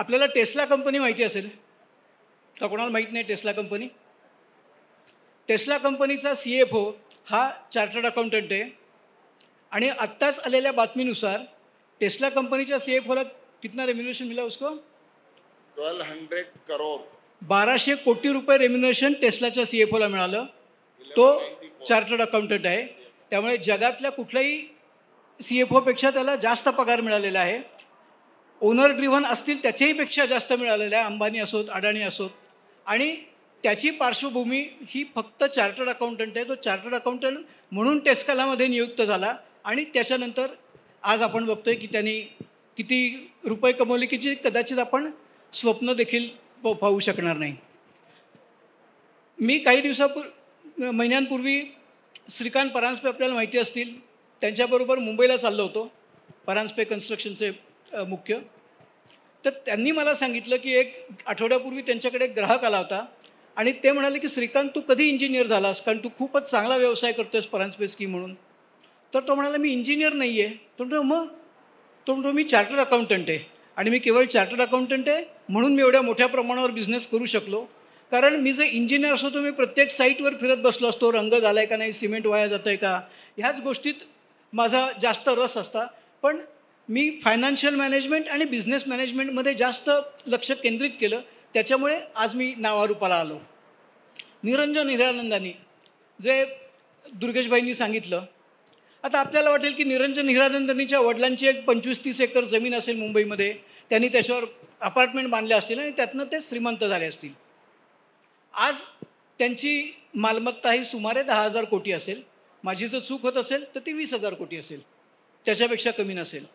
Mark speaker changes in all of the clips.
Speaker 1: आपल्याला Tesla company माहिती असेल का? कोणाला माहीत नाही टेस्ला कंपनी? टेस्ला कंपनीचा CFO हा चार्टर्ड अकाउंटंट आहे आणि आत्ताच आलेल्या बातमीनुसार टेस्ला कंपनीच्या CFOला कितना रेम्युनरेशन मिला उसको?
Speaker 2: 1200 करोड
Speaker 1: 1200 कोटी रुपये रेम्युनरेशन टेस्लाच्या CFOला मिळालं. तो चार्टर्ड अकाउंटंट आहे. त्यामुळे जगातल्या कुठल्याही CFOपेक्षा त्याला जास्त पगार मिळालेला आहे. ओनर ड्रिव्हन असतील त्याच्याहीपेक्षा जास्त मिळालेला आहे, अंबानी असोत अडाणी असोत. आणि त्याची पार्श्वभूमी ही फक्त चार्टर्ड अकाउंटंट आहे. तो चार्टर्ड अकाउंटंट म्हणून टेस्लामध्ये नियुक्त झाला आणि त्याच्यानंतर आज आपण बघतोय की त्यांनी किती रुपये कमवले की जे कदाचित आपण स्वप्न देखील पाहू शकणार नाही. मी काही महिन्यांपूर्वी श्रीकांत परांजपे आपल्याला माहिती असतील, त्यांच्याबरोबर मुंबईला चाललो होतो. परांजपे कन्स्ट्रक्शनचे मुख्य. तर त्यांनी मला सांगितलं की एक आठवड्यापूर्वी त्यांच्याकडे एक ग्राहक आला होता आणि ते म्हणाले की श्रीकांत तू कधी इंजिनियर झालास, कारण तू खूपच चांगला व्यवसाय करतोयस परांजपे स्कीम म्हणून. तर तो म्हणाला मी इंजिनियर नाही आहे. तो म्हणतो मी चार्टर्ड अकाउंटंट आहे आणि मी केवळ चार्टर्ड अकाउंटंट आहे म्हणून मी एवढ्या मोठ्या प्रमाणावर बिझनेस करू शकलो. कारण मी जर इंजिनियर असतो तर मी प्रत्येक साईटवर फिरत बसलो असतो, रंग झाला आहे का नाही, सिमेंट वाया जातं आहे का, ह्याच गोष्टीत माझा जास्त रस असता. पण मी फायनान्शियल मॅनेजमेंट आणि बिझनेस मॅनेजमेंटमध्ये जास्त लक्ष केंद्रित केलं. त्याच्यामुळे आज मी नावारूपाला आलो. निरंजन हिरानंदानी जे दुर्गेशभाईंनी सांगितलं, आता आपल्याला वाटेल की निरंजन हिरानंदानीच्या वडिलांची एक 25-30 एकर जमीन असेल मुंबईमध्ये, त्यांनी त्याच्यावर अपार्टमेंट बांधले असतील आणि त्यातनं ते श्रीमंत झाले असतील. आज त्यांची मालमत्ता ही सुमारे 10,000 कोटी असेल. माझी जर चूक होत असेल तर ती 20,000 कोटी असेल, त्याच्यापेक्षा कमी नसेल.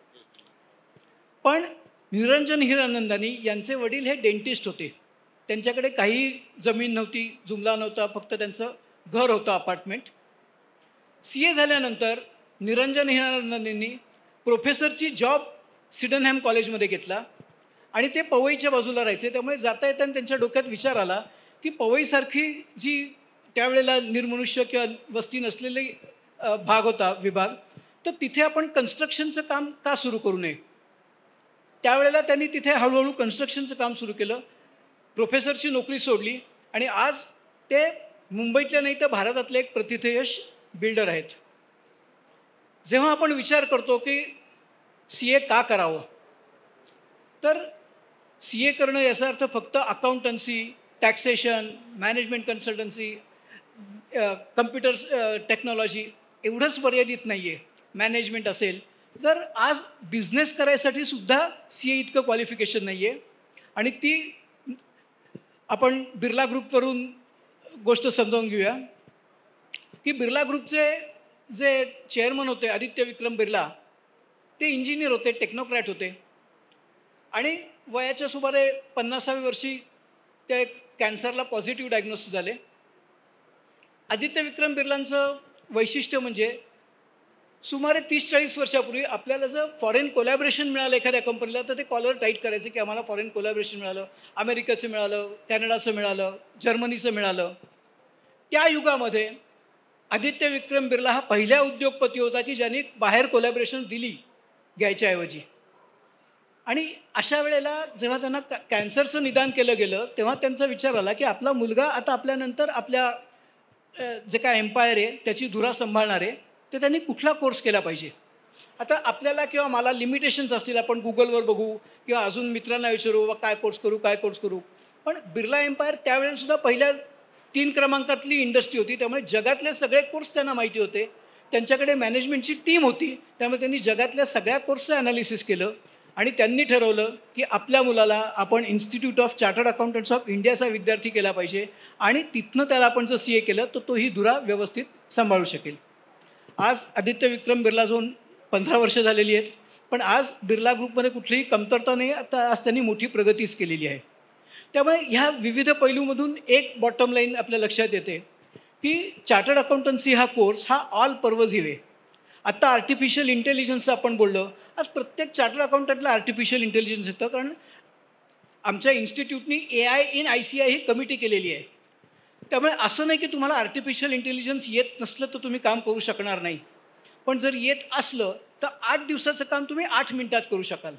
Speaker 1: पण निरंजन हिरानंदानी यांचे वडील हे डेंटिस्ट होते. त्यांच्याकडे काही जमीन नव्हती, जुमला नव्हता, फक्त त्यांचं घर होतं अपार्टमेंट. CA झाल्यानंतर निरंजन हिरानंदानींनी प्रोफेसरची जॉब सिडनहॅम कॉलेजमध्ये घेतला आणि ते पवईच्या बाजूला राहायचे. त्यामुळे जाता येताना त्यांच्या डोक्यात विचार आला की पवईसारखी जी त्यावेळेला निर्मनुष्य किंवा वस्ती नसलेली भाग होता विभाग, तर तिथे आपण कन्स्ट्रक्शनचं काम का सुरू करू नये. त्यावेळेला त्यांनी तिथे हळूहळू कन्स्ट्रक्शनचं काम सुरू केलं. प्रोफेसरची नोकरी सोडली आणि आज ते मुंबईतल्या नाही तर भारतातले एक प्रथितयश बिल्डर आहेत. जेव्हा आपण विचार करतो की CA का करावं, तर CA करणं याचा अर्थ फक्त accountancy, taxation, management consultancy, computer technology एवढंच मर्यादित नाही आहे. मॅनेजमेंट असेल तर आज बिझनेस करायसाठी सुद्धा CA इतकं क्वालिफिकेशन नाही आहे. आणि ती आपण बिर्ला ग्रुपवरून गोष्ट समजावून घेऊया की बिर्ला ग्रुपचे जे चेअरमन होते आदित्य विक्रम बिर्ला, ते इंजिनियर होते, टेक्नोक्रॅट होते आणि वयाच्या सुमारे 50व्या वर्षी ते कॅन्सरला पॉझिटिव्ह डायग्नोसिस झाले. आदित्य विक्रम बिर्लांचं वैशिष्ट्य म्हणजे सुमारे 30-40 वर्षापूर्वी आपल्याला जर फॉरेन कोलॅबरेशन मिळालं एखाद्या कंपनीला तर ते कॉलर टाईट करायचे की आम्हाला फॉरेन कोलॅबरेशन मिळालं, अमेरिकेचं मिळालं, कॅनडाचं मिळालं, जर्मनीचं मिळालं. त्या युगामध्ये आदित्य विक्रम बिर्ला हा पहिला उद्योगपती होता की ज्यांनी बाहेर कोलॅबरेशन दिली घ्यायच्याऐवजी. आणि अशा वेळेला जेव्हा त्यांना कॅन्सरचं निदान केलं गेलं तेव्हा त्यांचा विचार आला की आपला मुलगा आता आपल्यानंतर आपल्या जे काय एम्पायर आहे त्याची धुरा सांभाळणार आहे, तर त्यांनी कुठला कोर्स केला पाहिजे. आता आपल्याला किंवा मला लिमिटेशन्स असतील, आपण गुगलवर बघू किंवा अजून मित्रांना विचारू वा काय कोर्स करू. पण बिर्ला एम्पायर त्यावेळेसुद्धा पहिल्या 3 क्रमांकातली इंडस्ट्री होती. त्यामुळे जगातले सगळे कोर्स त्यांना माहिती होते. त्यांच्याकडे मॅनेजमेंटची टीम होती. त्यामुळे त्यांनी जगातल्या सगळ्या कोर्सचं ॲनालिसिस केलं आणि त्यांनी ठरवलं की आपल्या मुलाला आपण institute of chartered accountants of इंडियाचा विद्यार्थी केला पाहिजे आणि तिथनं त्याला आपण जर CA केलं तर तो ही धुरा व्यवस्थित सांभाळू शकेल. आज आदित्य विक्रम बिर्ला जाऊन 15 वर्ष झालेली आहेत, पण आज बिर्ला ग्रुपमध्ये कुठलीही कमतरता नाही. आता आज त्यांनी मोठी प्रगतीच केलेली आहे. त्यामुळे ह्या विविध पैलूमधून एक बॉटम लाईन आपल्या लक्षात येते की चार्टर्ड अकाउंटन्सी हा कोर्स हा ऑल पर्वझिव्ह आहे. आत्ता आर्टिफिशियल इंटेलिजन्सचं आपण बोललो, आज प्रत्येक चार्टर्ड अकाउंटंटला आर्टिफिशियल इंटेलिजन्स येतं. कारण आमच्या इन्स्टिट्यूटनी AI in ICI he committee केलेली आहे. त्यामुळे असं नाही की तुम्हाला आर्टिफिशियल इंटेलिजन्स येत नसलं तर तुम्ही काम करू शकणार नाही. पण जर येत असलं तर 8 दिवसाचं काम तुम्ही 8 मिनिटात करू शकाल.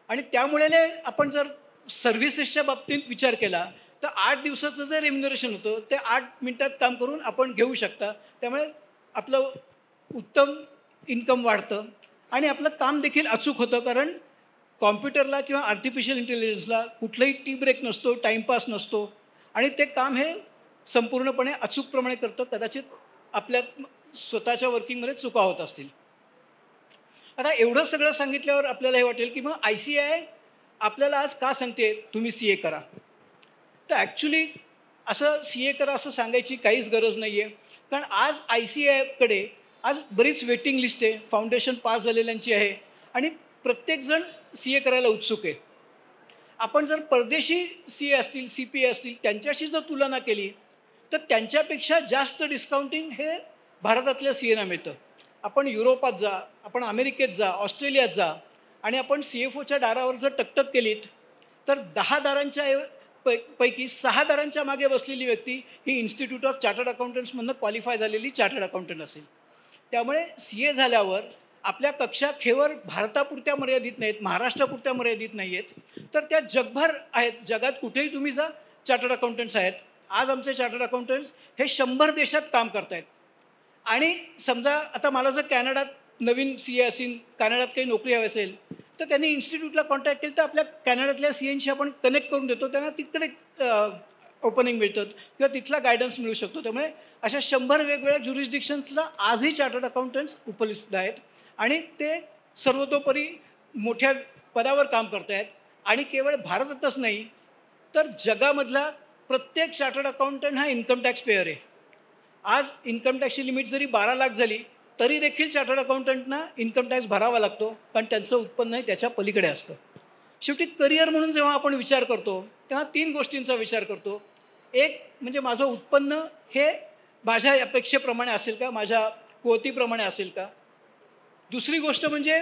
Speaker 1: आणि त्यामुळे आपण जर सर्व्हिसेसच्या बाबतीत विचार केला तर 8 दिवसाचं जे रेम्युनरेशन होतं ते 8 मिनिटात काम करून आपण घेऊ शकता. त्यामुळे आपलं उत्तम इन्कम वाढतं आणि आपलं काम देखील अचूक होतं. कारण कॉम्प्युटरला किंवा आर्टिफिशियल इंटेलिजन्सला कुठलाही टी ब्रेक नसतो, टाईमपास नसतो आणि ते काम हे संपूर्णपणे अचूकप्रमाणे करतं. कदाचित आपल्या स्वतःच्या वर्किंगमध्ये चुका होत असतील. आता एवढं सगळं सांगितल्यावर आपल्याला हे वाटेल की मग ICAI आपल्याला आज का सांगते तुम्ही CA करा. तर ॲक्च्युली असं CA करा असं सांगायची काहीच गरज नाही आहे. कारण आज ICAIकडे आज बरीच वेटिंग लिस्ट आहे, फाउंडेशन पास झालेल्यांची आहे आणि प्रत्येकजण CA करायला उत्सुक आहे. आपण जर परदेशी CA असतील, CPA असतील त्यांच्याशी जर तुलना केली तर त्यांच्यापेक्षा जास्त डिस्काउंटिंग हे भारतातल्या CAना मिळतं. आपण युरोपात जा, आपण अमेरिकेत जा, ऑस्ट्रेलियात जा आणि आपण CFOच्या दारावर जर टकटक केलीत तर 10 दारांच्या पैकी 6 दारांच्या मागे बसलेली व्यक्ती ही इन्स्टिट्यूट ऑफ चार्टर्ड अकाउंटंट्समधनं क्वालिफाय झालेली चार्टर्ड अकाउंटंट असेल. त्यामुळे CA झाल्यावर आपल्या कक्षा केवळ भारतापुरत्या मर्यादित नाहीत, महाराष्ट्रापुरत्या मर्यादित नाही आहेत, तर त्या जगभर आहेत. जगात कुठेही तुम्ही जा चार्टर्ड अकाउंटंट्स आहेत. आज आमचे चार्टर्ड अकाउंटंट्स हे 100 देशात काम करत आहेत. आणि समजा आता मला जर कॅनडात नवीन CA असेल, कॅनडात काही नोकरी हवी असेल तर त्यांनी इन्स्टिट्यूटला कॉन्टॅक्ट केलं तर आपल्या कॅनडातल्या CAशी आपण कनेक्ट करून देतो. त्यांना तिकडे ओपनिंग मिळतात किंवा तिथला गायडन्स मिळू शकतो. त्यामुळे अशा 100 वेगवेगळ्या ज्युरिस्डिक्शन्सला आजही चार्टर्ड अकाउंटंट्स उपलब्ध आहेत आणि ते सर्वतोपरी मोठ्या पदावर काम करत आहेत. आणि केवळ भारतातच नाही तर जगामधला प्रत्येक चार्टर्ड अकाउंटंट हा इन्कम टॅक्स पेअर आहे. आज इन्कम टॅक्सची लिमिट जरी 12 लाख झाली तरी देखील चार्टर्ड अकाउंटंटना इन्कम टॅक्स भरावा लागतो कारण त्यांचं उत्पन्न त्याच्या पलीकडे असतं. शेवटी करिअर म्हणून जेव्हा आपण विचार करतो तेव्हा 3 गोष्टींचा विचार करतो. एक म्हणजे माझं उत्पन्न हे माझ्या अपेक्षेप्रमाणे असेल का, माझ्या कुवतीप्रमाणे असेल का. दुसरी गोष्ट म्हणजे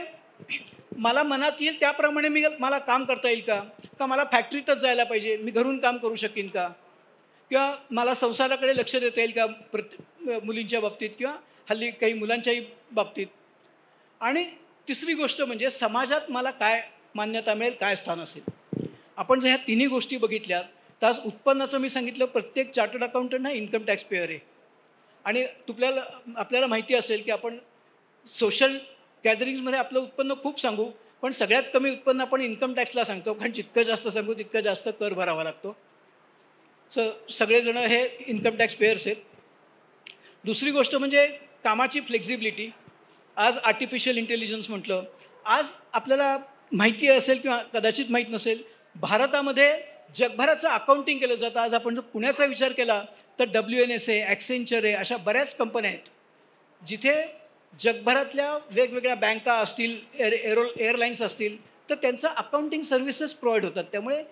Speaker 1: मला मनात येईल त्याप्रमाणे मला काम करता येईल का, का मला फॅक्टरीतच जायला पाहिजे, मी घरून काम करू शकीन का, किंवा मला संसाराकडे लक्ष देता येईल का मुलींच्या बाबतीत किंवा हल्ली काही मुलांच्याही बाबतीत. आणि तिसरी गोष्ट म्हणजे समाजात मला काय मान्यता मिळेल, काय स्थान असेल. आपण जर ह्या तिन्ही गोष्टी बघितल्या तर आज उत्पन्नाचं मी सांगितलं प्रत्येक चार्टर्ड अकाउंटंट हा इन्कम टॅक्स पेअर आहे. आणि आपल्याला माहिती असेल की आपण सोशल गॅदरिंग्समध्ये आपलं उत्पन्न खूप सांगू पण सगळ्यात कमी उत्पन्न आपण इन्कम टॅक्सला सांगतो कारण जितकं जास्त सांगू तितकं जास्त कर भरावा लागतो. सगळेजण हे इन्कम टॅक्स पेअर्स आहेत. दुसरी गोष्ट म्हणजे कामाची फ्लेक्झिबिलिटी. आज आर्टिफिशियल इंटेलिजन्स म्हटलं, आज आपल्याला माहिती असेल किंवा कदाचित माहीत नसेल, भारतामध्ये जगभराचं अकाउंटिंग केलं जातं. आज आपण जर पुण्याचा विचार केला तर WNS आहे, ॲक्सेंचर आहे, अशा बऱ्याच कंपन्या आहेत जिथे जगभरातल्या वेगवेगळ्या बँका असतील, एअरलाईन्स असतील तर त्यांचं अकाउंटिंग सर्व्हिसेस प्रोव्हाइड होतात. त्यामुळे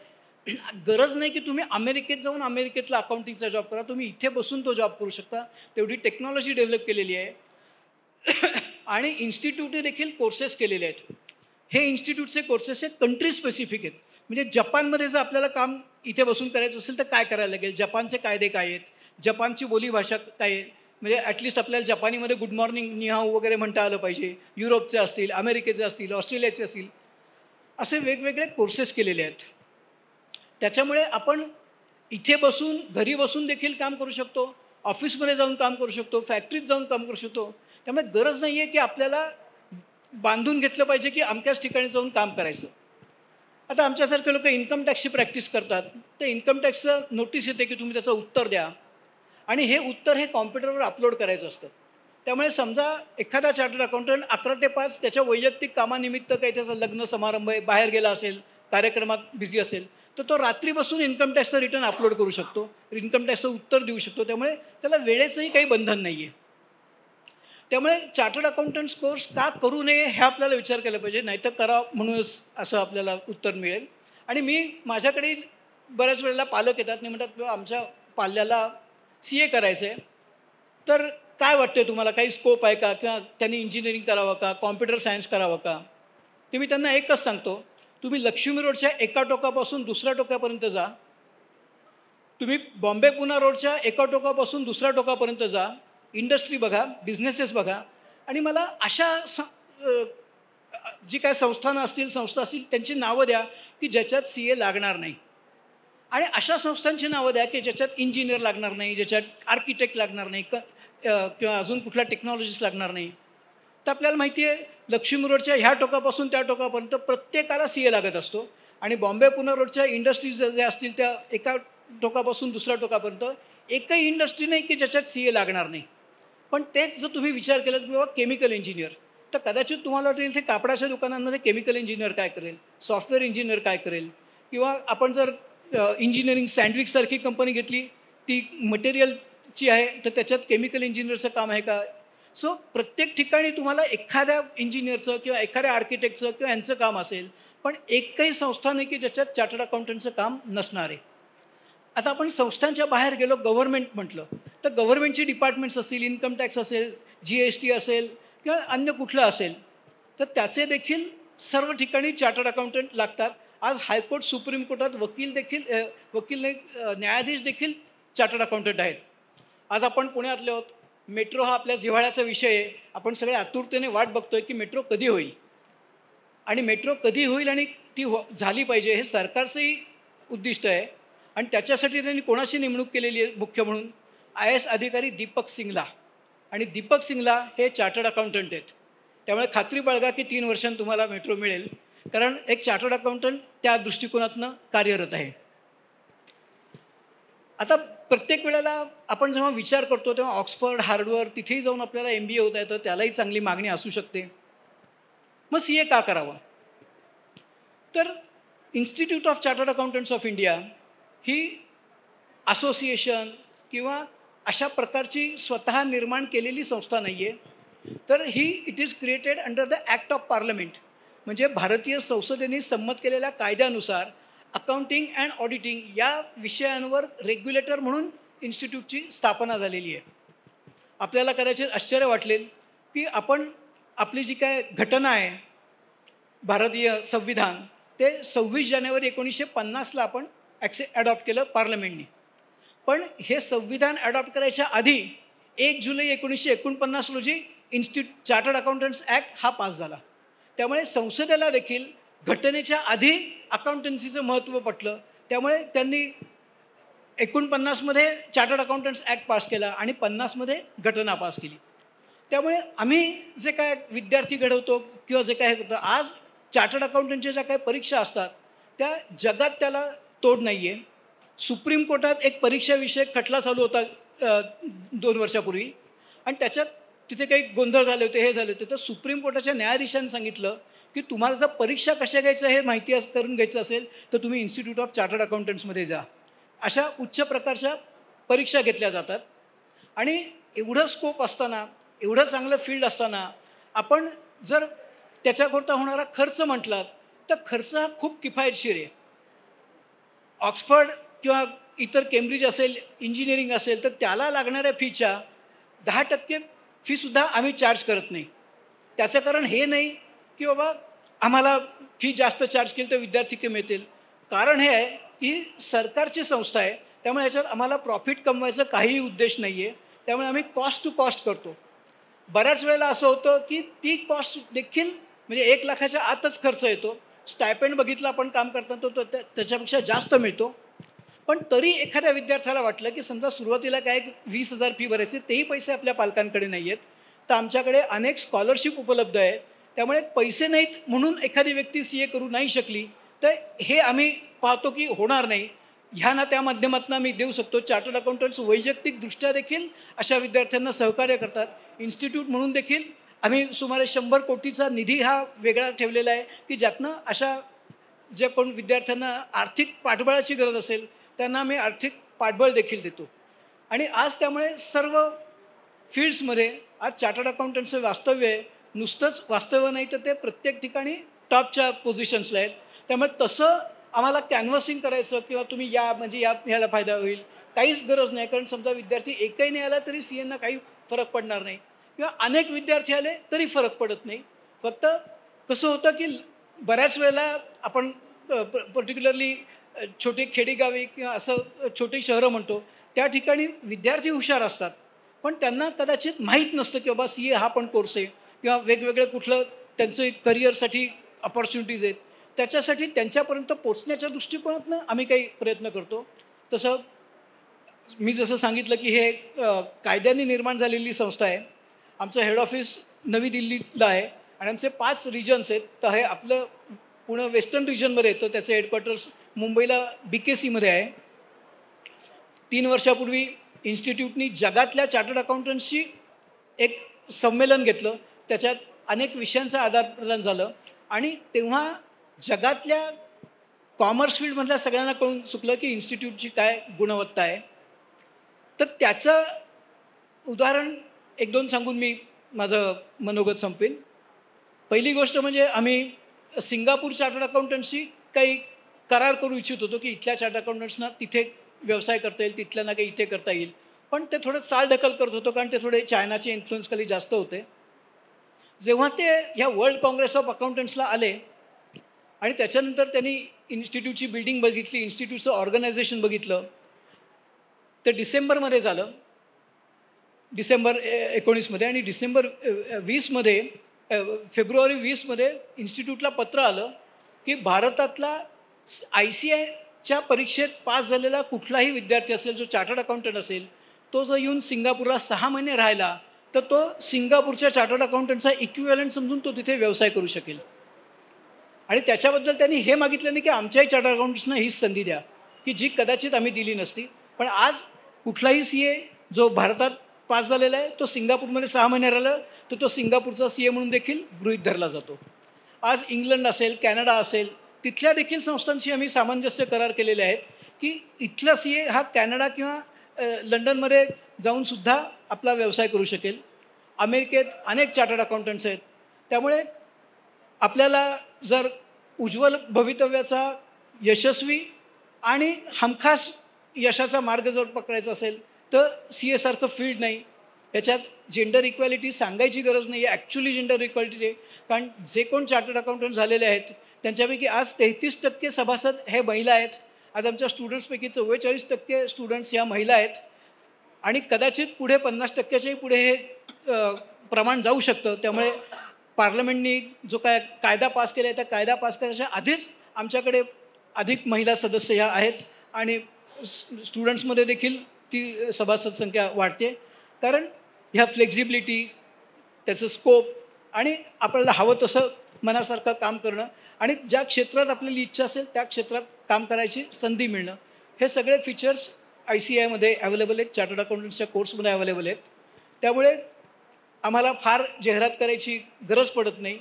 Speaker 1: गरज नाही की तुम्ही अमेरिकेत जाऊन अमेरिकेतला अकाउंटिंगचा जॉब करा, तुम्ही इथे बसून तो जॉब करू शकता. तेवढी टेक्नॉलॉजी डेव्हलप केलेली आहे. आणि इन्स्टिट्यूटने देखील कोर्सेस केलेले आहेत. हे इन्स्टिट्यूटचे कोर्सेस हे कंट्री स्पेसिफिक आहेत. म्हणजे जपानमध्ये जर आपल्याला काम इथे बसून करायचं असेल तर काय करायला लागेल, जपानचे कायदे काय आहेत, जपानची बोलीभाषा काय आहे, म्हणजे ॲटलिस्ट आपल्याला जपानीमध्ये गुड मॉर्निंग निहाऊ वगैरे म्हणता आलं पाहिजे. युरोपचे असतील, अमेरिकेचे असतील, ऑस्ट्रेलियाचे असतील, असे वेगवेगळे कोर्सेस केलेले आहेत. त्याच्यामुळे आपण इथे बसून घरी बसून देखील काम करू शकतो, ऑफिसमध्ये जाऊन काम करू शकतो, फॅक्टरीत जाऊन काम करू शकतो. त्यामुळे गरज नाही आहे की आपल्याला बांधून घेतलं पाहिजे की अमक्याच ठिकाणी जाऊन काम करायचं. आता आमच्यासारखे लोक इन्कम टॅक्सची प्रॅक्टिस करतात तर इन्कम टॅक्सचं नोटीस येते की तुम्ही त्याचं उत्तर द्या आणि हे उत्तर हे कॉम्प्युटरवर अपलोड करायचं असतं. त्यामुळे समजा एखादा चार्टर्ड अकाउंटंट 11 ते 5 त्याच्या वैयक्तिक कामानिमित्त काही त्याचा लग्न समारंभ आहे, बाहेर गेला असेल, कार्यक्रमात बिझी असेल तर तो रात्री बसून इन्कम टॅक्सचं रिटर्न अपलोड करू शकतो, इन्कम टॅक्सचं उत्तर देऊ शकतो. त्यामुळे त्याला वेळेचंही काही बंधन नाही आहे. त्यामुळे चार्टर्ड अकाउंटंट्स कोर्स का करू नये हे आपल्याला विचार केला पाहिजे, नाहीतर करा म्हणूनच असं आपल्याला उत्तर मिळेल. आणि मी माझ्याकडे बऱ्याच वेळेला पालक येतात आणि म्हणतात आमच्या पाल्याला CA करायचं आहे तर काय वाटतं तुम्हाला, काही स्कोप आहे का, किंवा त्यांनी इंजिनिअरिंग करावं का, कॉम्प्युटर सायन्स करावं का. ते मी त्यांना एकच सांगतो, तुम्ही लक्ष्मी रोडच्या एका टोकापासून दुसऱ्या टोकापर्यंत जा, तुम्ही बॉम्बे पुणा रोडच्या एका टोकापासून दुसऱ्या टोकापर्यंत जा, इंडस्ट्री बघा, बिझनेसेस बघा आणि मला अशा जी काय संस्था असतील त्यांची नावं द्या की ज्याच्यात CA लागणार नाही. आणि अशा संस्थांची नावं द्या की ज्याच्यात इंजिनियर लागणार नाही, ज्याच्यात आर्किटेक्ट लागणार नाही, किंवा अजून कुठला टेक्नॉलॉजिस्ट लागणार नाही. तर आपल्याला माहिती आहे लक्ष्मी रोडच्या ह्या टोकापासून त्या टोकापर्यंत प्रत्येकाला CA लागत असतो. आणि बॉम्बे पुणे रोडच्या इंडस्ट्रीज ज्या असतील त्या एका टोकापासून दुसऱ्या टोकापर्यंत एकही इंडस्ट्री नाही की ज्याच्यात CA लागणार नाही. पण तेच जर तुम्ही विचार केलात की बाबा केमिकल इंजिनियर, तर कदाचित तुम्हाला वाटेल ते कापडाच्या दुकानांमध्ये केमिकल इंजिनियर काय करेल, सॉफ्टवेअर इंजिनियर काय करेल, किंवा आपण जर इंजिनिअरिंग सँडविचसारखी कंपनी घेतली, ती मटेरियलची आहे, तर त्याच्यात केमिकल इंजिनियरचं काम आहे का? सो प्रत्येक ठिकाणी तुम्हाला एखाद्या इंजिनियरचं किंवा एखाद्या आर्किटेक्टचं किंवा यांचं काम असेल, पण एकही संस्था नाही की ज्याच्यात चार्टर्ड अकाउंटंटचं काम नसणार आहे. आता आपण संस्थांच्या बाहेर गेलो, गव्हर्नमेंट म्हटलं, तर गव्हर्नमेंटची डिपार्टमेंट्स असतील, इन्कम टॅक्स असेल, GST असेल किंवा अन्य कुठलं असेल, तर त्याचे देखील सर्व ठिकाणी चार्टर्ड अकाउंटंट लागतात. आज हायकोर्ट, सुप्रीम कोर्टात न्यायाधीश देखील चार्टर्ड अकाउंटंट आहेत. आज आपण पुण्यातले आहोत. मेट्रो हा आपल्या जिव्हाळ्याचा विषय आहे. आपण सगळे आतुरतेने वाट बघतोय की मेट्रो कधी होईल, आणि मेट्रो कधी होईल आणि ती झाली पाहिजे हे सरकारचंही उद्दिष्ट आहे. आणि त्याच्यासाठी त्यांनी कोणाची नेमणूक केलेली आहे मुख्य म्हणून? IAS अधिकारी दीपक सिंगला. आणि दीपक सिंगला हे चार्टर्ड अकाउंटंट आहेत. त्यामुळे खात्री बाळगा की 3 वर्षांत तुम्हाला मेट्रो मिळेल, कारण एक चार्टर्ड अकाउंटंट त्या दृष्टिकोनातनं कार्यरत आहे. आता प्रत्येक वेळेला आपण जेव्हा विचार करतो तेव्हा ऑक्सफर्ड, हार्वर्ड तिथेही जाऊन आपल्याला MBA होता येतं, त्यालाही चांगली मागणी असू शकते. मग CA का करावं? तर institute of chartered accountants of India he association किंवा अशा प्रकारची स्वतः निर्माण केलेली संस्था नाही आहे. तर it is created under the act of parliament, म्हणजे भारतीय संसदेने संमत केलेल्या कायद्यानुसार अकाउंटिंग अँड ऑडिटिंग या विषयांवर रेग्युलेटर म्हणून इन्स्टिट्यूटची स्थापना झालेली आहे. आपल्याला कदाचित आश्चर्य वाटलेल की आपली जी काय घटना आहे, भारतीय संविधान, ते 26 जानेवारी 1950ला आपण ॲडॉप्ट केलं पार्लमेंटने. पण हे संविधान ॲडॉप्ट करायच्या आधी 1 जुलै 1949 रोजी चार्टर्ड अकाउंटंट्स ॲक्ट हा पास झाला. त्यामुळे संसदेला देखील घटनेच्या आधी अकाउंटन्सीचं महत्त्व पटलं. त्यामुळे त्यांनी 49मध्ये चार्टर्ड अकाउंटंट्स ॲक्ट पास केला आणि 50मध्ये घटना पास केली. त्यामुळे आम्ही जे काय विद्यार्थी घडवतो किंवा जे काय होतं, आज चार्टर्ड अकाउंटंटच्या ज्या काही परीक्षा असतात त्या जगात त्याला तोड नाही आहे. सुप्रीम कोर्टात एक परीक्षाविषयक खटला चालू होता 2 वर्षापूर्वी, आणि त्याच्यात तिथे काही गोंधळ झाले होते, हे झाले होते. तर सुप्रीम कोर्टाच्या न्यायाधीशांनी सांगितलं की तुम्हाला जर परीक्षा कशा घ्यायचं हे माहिती करून घ्यायचं असेल तर तुम्ही इन्स्टिट्यूट ऑफ चार्टर्ड अकाउंटंट्समध्ये जा. अशा उच्च प्रकारच्या परीक्षा घेतल्या जातात. आणि एवढं स्कोप असताना, एवढं चांगलं फील्ड असताना, आपण जर त्याच्याकरता होणारा खर्च म्हटलात तर खर्च हा खूप किफायतशीर आहे. ऑक्सफर्ड किंवा इतर केम्ब्रिज असेल, इंजिनिअरिंग असेल, तर त्याला लागणाऱ्या फीच्या 10% फीसुद्धा आम्ही चार्ज करत नाही. त्याचं कारण हे नाही की बाबा आम्हाला फी जास्त चार्ज केली तर विद्यार्थी कमी येतील. कारण हे आहे की सरकारची संस्था आहे, त्यामुळे याच्यात आम्हाला प्रॉफिट कमवायचा काहीही उद्देश नाही आहे. त्यामुळे आम्ही कॉस्ट टू कॉस्ट करतो. बऱ्याच वेळेला असं होतं की ती कॉस्ट देखील म्हणजे 1 लाखाच्या आतच खर्च येतो. स्टायपेंड बघितलं आपण काम करताना तो त्याच्यापेक्षा जास्त मिळतो. पण तरी एखाद्या विद्यार्थ्याला वाटलं की समजा सुरुवातीला काय 20,000 फी भरायची, तेही पैसे आपल्या पालकांकडे नाही आहेत, तर आमच्याकडे अनेक स्कॉलरशिप उपलब्ध आहेत. त्यामुळे पैसे नाहीत म्हणून एखादी व्यक्ती CA करू नाही शकली, तर हे आम्ही पाहतो की होणार नाही. ह्या ना त्या माध्यमातून आम्ही देऊ शकतो. चार्टर्ड अकाउंटंट्स वैयक्तिकदृष्ट्या देखील अशा विद्यार्थ्यांना सहकार्य करतात. इन्स्टिट्यूट म्हणून देखील आम्ही सुमारे 100 कोटीचा निधी हा वेगळा ठेवलेला आहे की ज्यातनं अशा जे कोण विद्यार्थ्यांना आर्थिक पाठबळाची गरज असेल त्यांना आम्ही आर्थिक पाठबळ देखील देतो. आणि आज त्यामुळे सर्व फील्ड्समध्ये आज चार्टर्ड अकाउंटंटचं वास्तव्य आहे. नुसतंच वास्तव्य नाही तर ते प्रत्येक ठिकाणी टॉपच्या पोझिशन्सला आहेत. त्यामुळे तसं आम्हाला कॅनव्हसिंग करायचं किंवा तुम्ही या म्हणजे ह्याला फायदा होईल काहीच गरज नाही. कारण समजा विद्यार्थी एकही नाही आला तरी CAंना काही फरक पडणार नाही, किंवा अनेक विद्यार्थी आले तरी फरक पडत नाही. फक्त कसं होतं की बऱ्याच वेळेला आपण पर्टिक्युलरली छोटी खेडेगावी किंवा असं छोटी शहरं म्हणतो, त्या ठिकाणी विद्यार्थी हुशार असतात, पण त्यांना कदाचित माहीत नसतं की बाबा CA हा पण कोर्स आहे, किंवा वेगवेगळे कुठलं त्यांचं करिअरसाठी अपॉर्च्युनिटीज आहेत, त्याच्यासाठी त्यांच्यापर्यंत पोचण्याच्या दृष्टिकोनातून आम्ही काही प्रयत्न करतो. तसं मी जसं सांगितलं की हे कायद्याने निर्माण झालेली संस्था आहे. आमचं हेड ऑफिस नवी दिल्लीला आहे आणि आमचे 5 रिजन्स आहेत. तर हे आपलं पुणे वेस्टर्न रिजनमध्ये येतं, त्याचं हेडक्वार्टर्स मुंबईला BKCमध्ये आहे. 3 वर्षापूर्वी इन्स्टिट्यूटनी जगातल्या चार्टर्ड अकाउंटंट्सची एक संमेलन घेतलं. त्याच्यात अनेक विषयांचं आदानप्रदान झालं आणि तेव्हा जगातल्या कॉमर्स फील्डमधल्या सगळ्यांना कळून चुकलं की इन्स्टिट्यूटची काय गुणवत्ता आहे. तर त्याचं उदाहरण 1-2 सांगून मी माझं मनोगत संपवीन. पहिली गोष्ट म्हणजे आम्ही सिंगापूर चार्टर्ड अकाउंटंटशी काही करार करू इच्छित होतो की इथल्या चार्टर्ड अकाउंटंट्सना तिथे व्यवसाय करता येईल, तिथल्यांना काही इथे करता येईल. पण ते थोडं चालढकल करत होतो कारण ते थोडे चायनाचे इन्फ्लुअन्सखाली जास्त होते. जेव्हा ते ह्या वर्ल्ड काँग्रेस ऑफ अकाउंटंट्सला आले आणि त्याच्यानंतर त्यांनी इन्स्टिट्यूटची बिल्डिंग बघितली, इन्स्टिट्यूटचं ऑर्गनायझेशन बघितलं, तर डिसेंबरमध्ये झालं, डिसेंबर 19मध्ये. आणि डिसेंबर 20मध्ये फेब्रुवारी 20मध्ये इन्स्टिट्यूटला पत्र आलं की भारतातला ICAIच्या परीक्षेत पास झालेला कुठलाही विद्यार्थी असेल, जो चार्टर्ड अकाउंटंट असेल, तो जर येऊन सिंगापूरला 6 महिने राहिला तर तो सिंगापूरच्या चार्टर्ड अकाउंटंटचा इक्विव्हॅलंट समजून तो तिथे व्यवसाय करू शकेल. आणि त्याच्याबद्दल त्यांनी हे मागितलं नाही की आमच्याही चार्टर्ड अकाउंटंट्सना हीच संधी द्या, की जी कदाचित आम्ही दिली नसती. पण आज कुठलाही CA जो भारतात पास झालेला आहे तो सिंगापूरमध्ये 6 महिने राहिला तर तो सिंगापूरचा CA म्हणून देखील गृहीत धरला जातो. आज इंग्लंड असेल, कॅनडा असेल, तिथल्या देखील संस्थांशी आम्ही सामंजस्य करार केलेले आहेत की इथला CA हा कॅनडा किंवा लंडनमध्ये जाऊनसुद्धा आपला व्यवसाय करू शकेल. अमेरिकेत अनेक चार्टर्ड अकाउंटंट्स आहेत. त्यामुळे आपल्याला जर उज्ज्वल भवितव्याचा, यशस्वी आणि हमखास यशाचा मार्ग जर पकडायचा असेल तर CA सारखं फील्ड नाही. याच्यात जेंडर इक्वॅलिटी सांगायची गरज नाही आहे, ॲक्च्युली जेंडर इक्वॅलिटी आहे. कारण जे कोण चार्टर्ड अकाउंटंट झालेले आहेत त्यांच्यापैकी आज 33% सभासद हे महिला आहेत. आज आमच्या स्टुडंट्सपैकी 44% स्टुडंट्स ह्या महिला आहेत आणि कदाचित पुढे 50%च्याही पुढे हे प्रमाण जाऊ शकतं. त्यामुळे पार्लमेंटनी जो काय कायदा पास केला आहे त्या कायदा पास करायच्या आधीच आमच्याकडे अधिक महिला सदस्य ह्या आहेत आणि स्टुडंट्समध्ये देखील ती सभासद संख्या वाढते. कारण ह्या फ्लेक्झिबिलिटी, त्याचं स्कोप आणि आपल्याला हवं तसं मनासारखं काम करणं आणि ज्या क्षेत्रात आपल्याला इच्छा असेल त्या क्षेत्रात काम करायची संधी मिळणं, हे सगळे फीचर्स ICAIमध्ये अवेलेबल आहेत, चार्टर्ड अकाउंटंट्सच्या कोर्समध्ये अवेलेबल आहेत. त्यामुळे आम्हाला फार जाहिरात करायची गरज पडत नाही.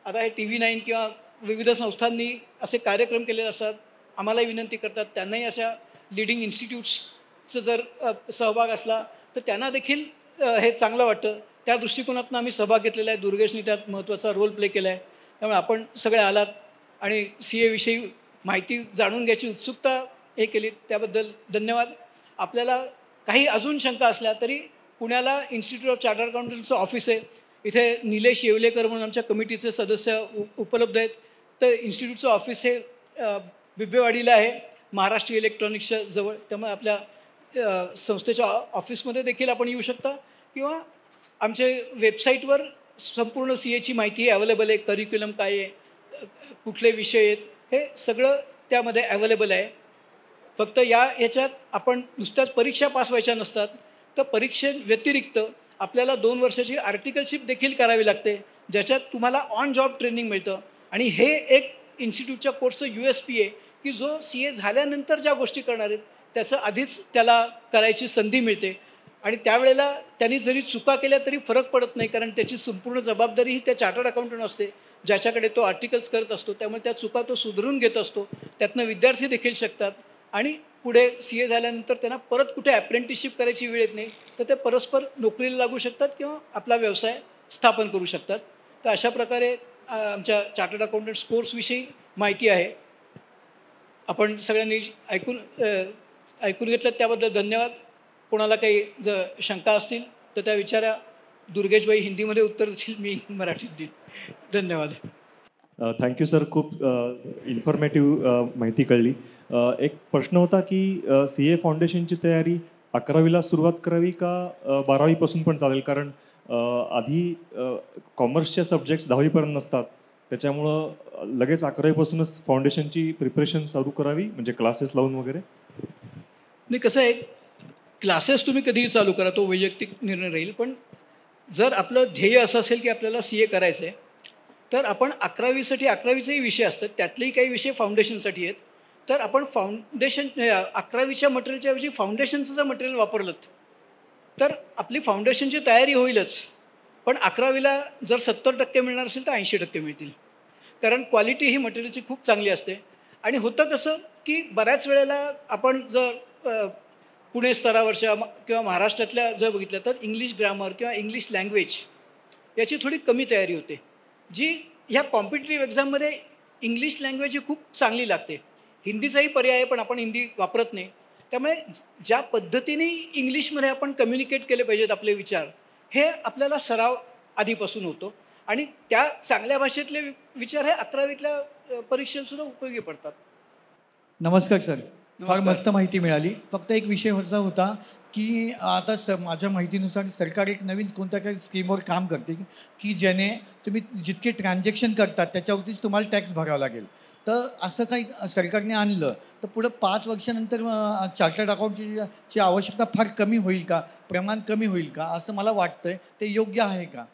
Speaker 1: आता हे TV9 किंवा विविध संस्थांनी असे कार्यक्रम केलेले असतात, आम्हालाही विनंती करतात, त्यांनाही अशा लिडिंग इन्स्टिट्यूट्सचं जर सहभाग असला तर त्यांना देखील हे चांगलं वाटतं. त्या दृष्टिकोनातून आम्ही सहभाग घेतलेला आहे. दुर्गेशनी त्यात महत्त्वाचा रोल प्ले केला आहे. त्यामुळे आपण सगळे आलात आणि CA विषयी माहिती जाणून घ्यायची उत्सुकता हे केली, त्याबद्दल धन्यवाद. आपल्याला काही अजून शंका असल्या तरी पुण्याला इन्स्टिट्यूट ऑफ चार्टर्ड अकाउंटंट्सचं ऑफिस आहे. इथे निलेश येवलेकर म्हणून आमच्या कमिटीचे सदस्य उपलब्ध आहेत. तर इन्स्टिट्यूटचं ऑफिस हे बिबवेवाडीला आहे, महाराष्ट्र इलेक्ट्रॉनिक्सच्या जवळ. त्यामुळे आपल्या संस्थेच्या ऑफिसमध्ये देखील आपण येऊ शकता किंवा आमच्या वेबसाईटवर संपूर्ण CAची माहिती अवेलेबल आहे. करिक्युलम काय आहे, कुठले विषय आहेत, हे सगळं त्यामध्ये अवेलेबल आहे. फक्त याच्यात आपण नुसत्याच परीक्षा पास व्हायच्या नसतात, तर परीक्षेव्यतिरिक्त आपल्याला 2 वर्षाची आर्टिकलशिप देखील करावी लागते, ज्याच्यात तुम्हाला ऑन जॉब ट्रेनिंग मिळतं. आणि हे एक इन्स्टिट्यूटच्या कोर्सचं USP आहे की जो CA झाल्यानंतर ज्या गोष्टी करणार आहेत त्याचं आधीच त्याला करायची संधी मिळते. आणि त्यावेळेला त्यांनी जरी चुका केल्या तरी फरक पडत नाही, कारण त्याची संपूर्ण जबाबदारी ही त्या चार्टर्ड अकाउंटंट असते ज्याच्याकडे तो आर्टिकल्स करत असतो. त्यामुळे त्या चुका तो सुधारून घेत असतो. त्यातनं विद्यार्थी देखील शिकतात आणि पुढे CA झाल्यानंतर त्यांना परत कुठे अप्रेंटिसशिप करायची वेळ येत नाही, तर ते परस्पर नोकरीला लागू शकतात किंवा आपला व्यवसाय स्थापन करू शकतात. तर अशा प्रकारे आमच्या चार्टर्ड अकाउंटंट्स कोर्सविषयी माहिती आहे. आपण सगळ्यांनी ऐकून घेतलं त्याबद्दल धन्यवाद. कोणाला काही जर शंका असतील तर त्या विचारा. दुर्गेशभाई हिंदीमध्ये उत्तर देतील, मी मराठीत देईल. धन्यवाद.
Speaker 3: थँक्यू सर, खूप इन्फॉर्मेटिव्ह माहिती कळली. एक प्रश्न होता की CA फाउंडेशनची तयारी 11वीला सुरुवात करावी का 12वीपासून पण चालेल? कारण आधी कॉमर्सचे सब्जेक्ट्स 10वीपर्यंत नसतात, त्याच्यामुळं लगेच 11वीपासूनच फाउंडेशनची प्रिपरेशन चालू करावी, म्हणजे क्लासेस लावून वगैरे?
Speaker 1: नाही, कसं आहे, क्लासेस तुम्ही कधीही चालू करा, तो वैयक्तिक निर्णय राहील. पण जर आपलं ध्येय असं असेल की आपल्याला CA करायचं आहे, तर आपण 11वीसाठी 11वीचेही विषय असतात, त्यातलेही काही विषय फाउंडेशनसाठी आहेत. तर आपण फाउंडेशन 11वीच्या मटेरियलच्या ऐवजी फाउंडेशनचं जर मटेरियल वापरलं, तर आपली फाउंडेशनची तयारी होईलच. पण 11वीला जर 70% मिळणार असेल तर 80% मिळतील. कारण क्वालिटी ही मटेरियलची खूप चांगली असते. आणि होतं कसं, की बऱ्याच वेळेला आपण जर पुणे स्तरावरच्या किंवा महाराष्ट्रातल्या जर बघितलं, तर इंग्लिश ग्रामर किंवा इंग्लिश लँग्वेज याची थोडी कमी तयारी होते, जी ह्या कॉम्पिटिटिव्ह एक्झाममध्ये इंग्लिश लँग्वेज ही खूप चांगली लागते. हिंदीचाही पर्याय आहे, पण आपण हिंदी वापरत नाही. त्यामुळे ज्या पद्धतीने इंग्लिशमध्ये आपण कम्युनिकेट केले पाहिजेत आपले विचार, हे आपल्याला सराव आधीपासून होतो. आणि त्या चांगल्या भाषेतले विचार हे 11वीतल्या परीक्षेतसुद्धा उपयोगी पडतात.
Speaker 4: नमस्कार सर. फार
Speaker 1: नमस्कार.
Speaker 4: मस्त माहिती मिळाली. फक्त एक विषय असा होता, की आता माझ्या माहितीनुसार सरकार एक नवीन कोणत्या काही स्कीमवर काम करते, की ज्याने तुम्ही जितके ट्रान्झॅक्शन करतात त्याच्यावरतीच तुम्हाला टॅक्स भरावा लागेल. तर असं काही सरकारने आणलं, तर पुढं 5 वर्षानंतर चार्टर्ड अकाउंटची ची आवश्यकता फार कमी होईल का? प्रमाण कमी होईल का? असं मला वाटतंय. ते योग्य आहे का?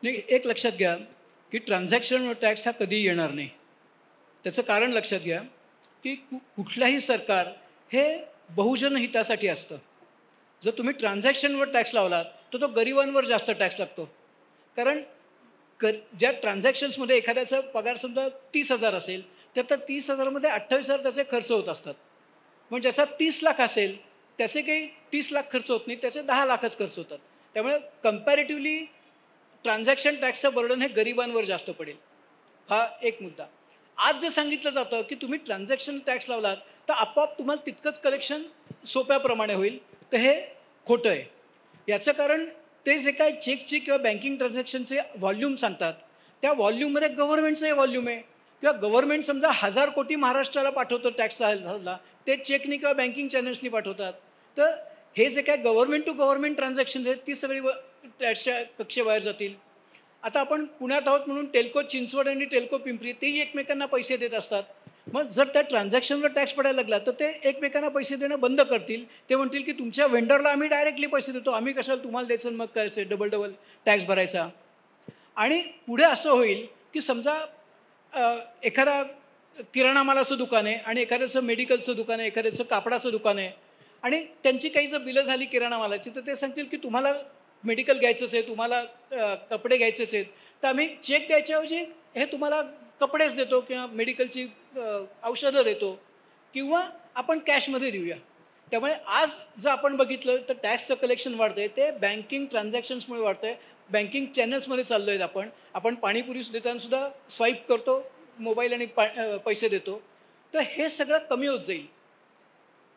Speaker 1: नाही, एक लक्षात घ्या, की ट्रान्झॅक्शनवर टॅक्स हा कधीही येणार नाही. त्याचं कारण लक्षात घ्या, की कुठलाही सरकार हे बहुजन हितासाठी असतं. जर तुम्ही ट्रान्झॅक्शनवर टॅक्स लावलात, तर तो गरिबांवर जास्त टॅक्स लागतो. कारण ज्या ट्रान्झॅक्शन्समध्ये एखाद्याचा पगार समजा 30,000 असेल, तर त्या 30,000मध्ये 28,000 त्याचे खर्च होत असतात. मग ज्याचा 30 लाख असेल, त्याचे काही 30 लाख खर्च होत नाही, त्याचे 10 लाखच खर्च होतात. त्यामुळे कम्पॅरेटिव्हली ट्रान्झॅक्शन टॅक्सचं बर्डन हे गरिबांवर जास्त पडेल. हा एक मुद्दा. आज जे सांगितलं जातं, की तुम्ही ट्रान्झॅक्शन टॅक्स लावलात, तर आपोआप तुम्हाला तितकंच कलेक्शन सोप्याप्रमाणे होईल, तर हे खोटं आहे. याचं कारण ते जे काय चेकचे किंवा बँकिंग ट्रान्झॅक्शनचे व्हॉल्यूम सांगतात, त्या व्हॉल्यूममध्ये गव्हर्नमेंटचंही व्हॉल्यूम आहे. किंवा गव्हर्नमेंट समजा 1000 कोटी महाराष्ट्राला पाठवतं टॅक्सला, ते चेकनी किंवा बँकिंग चॅनल्सनी पाठवतात. तर हे जे काय गव्हर्नमेंट टू गव्हर्नमेंट ट्रान्झॅक्शन्स आहेत, ती सगळी टॅक्सच्या कक्षेबाहेर जातील. आता आपण पुण्यात आहोत म्हणून टेल्को चिंचवड आणि टेल्को पिंपरी तेही एकमेकांना पैसे देत असतात. मग जर त्या ट्रान्झॅक्शनवर टॅक्स पडायला लागला, तर ते एकमेकांना पैसे देणं बंद करतील. ते म्हणतील की तुमच्या व्हेंडरला आम्ही डायरेक्टली पैसे देतो, आम्ही कशाला तुम्हाला द्यायचं, मग करायचं डबल डबल टॅक्स भरायचा. आणि पुढे असं होईल की समजा एखादा किराणा मालाचं दुकान आहे आणि एखाद्याचं मेडिकलचं दुकान आहे, एखाद्याचं कापडाचं दुकान आहे, आणि त्यांची काही जर बिलं झाली किराणा मालाची, तर ते सांगतील की तुम्हाला मेडिकल घ्यायचंच आहे, तुम्हाला कपडे घ्यायचेच आहेत, तर आम्ही चेक द्यायच्याऐवजी हे तुम्हाला कपडेच देतो किंवा मेडिकलची औषधं देतो, किंवा आपण कॅशमध्ये देऊया. त्यामुळे आज जर आपण बघितलं तर टॅक्सचं कलेक्शन वाढतं आहे, ते बँकिंग ट्रान्झॅक्शन्समुळे वाढतं आहे. बँकिंग चॅनल्समध्ये चाललो आहेत. आपण पाणीपुरी देतानासुद्धा स्वाईप करतो मोबाईल आणि पैसे देतो. तर हे सगळं कमी होत जाईल.